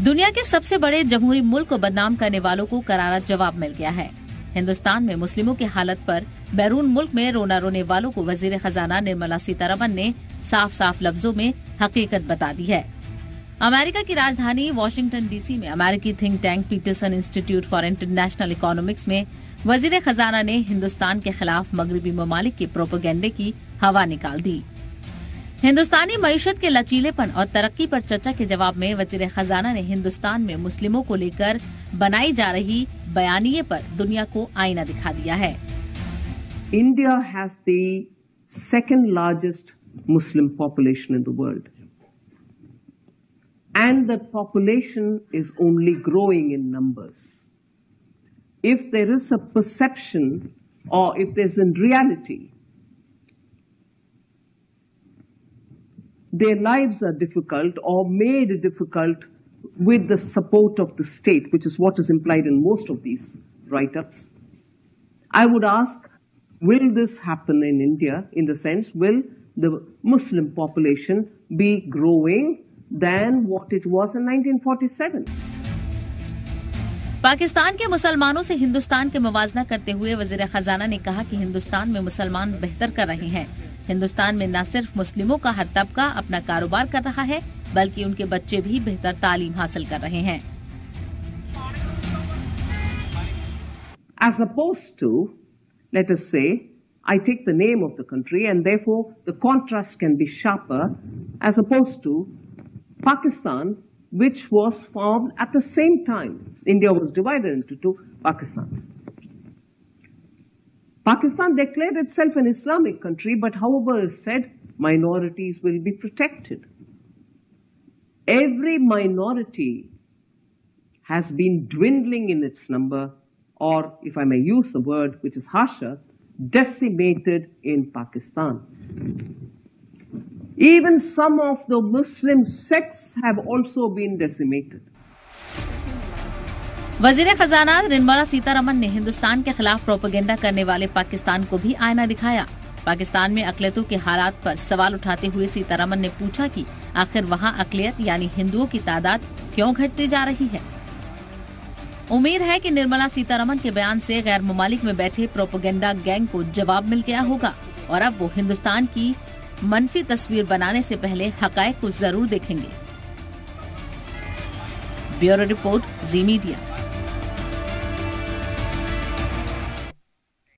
दुनिया के सबसे बड़े जमहूरी मुल्क को बदनाम करने वालों को करारा जवाब मिल गया है। हिंदुस्तान में मुस्लिमों की हालत पर बैरून मुल्क में रोना रोने वालों को वजीर खजाना निर्मला सीतारमण ने साफ साफ लफ्जों में हकीकत बता दी है। अमेरिका की राजधानी वॉशिंगटन डीसी में अमेरिकी think tank Peterson Institute for International Economics में वजीर खजाना ने हिंदुस्तान के खिलाफ मगरबी ममालिक के प्रोपेगेंडे की हवा निकाल दी। हिंदुस्तानी मईशत के लचीलेपन और तरक्की पर चर्चा के जवाब में वजीर खजाना ने हिंदुस्तान में मुस्लिमों को लेकर बनाई जा रही बयानिए पर दुनिया को आईना दिखा दिया है। India has the second largest Muslim population in the world. And that population is only growing in numbers. If there is a perception or if there's in reality, their lives are difficult or made difficult with the support of the state, which is what is implied in most of these write-ups. I would ask, will this happen in India in the sense, will the Muslim population be growing than what it was in 1947? Pakistan के मुसलमानों से हिंदुस्तान के मुवाजना करते हुए वजीर खजाना ने कहा कि हिंदुस्तान में मुसलमान बेहतर कर रहे हैं। हिंदुस्तान में न सिर्फ मुस्लिमों का हर तबका अपना कारोबार कर रहा है, बल्कि उनके बच्चे भी बेहतर तालीम हासिल कर रहे हैं। As opposed to, let us say, I take the name of the country and therefore the contrast can be sharper, as opposed to Pakistan, which was formed at the same time. India was divided into two, Pakistan. Pakistan declared itself an Islamic country, but however is said, minorities will be protected. Every minority has been dwindling in its number, or if I may use the word which is harsher, decimated in Pakistan. Even some of the Muslim sects have also been decimated. वजीर खजाना निर्मला सीतारमण ने हिंदुस्तान के खिलाफ propaganda करने वाले पाकिस्तान को भी आईना दिखाया। पाकिस्तान में अकलियतों के हालात पर सवाल उठाते हुए सीतारमण ने पूछा कि आखिर वहां अकलियत यानी हिंदुओं की तादाद क्यों घटती जा रही है। उम्मीद है कि निर्मला सीतारमण के बयान से गैर ममालिक में बैठे प्रोपेगेंडा गैंग को जवाब मिल गया होगा और अब वो हिंदुस्तान की मनफी तस्वीर बनाने से पहले हकायक को जरूर देखेंगे। ब्यूरो रिपोर्ट, जी मीडिया।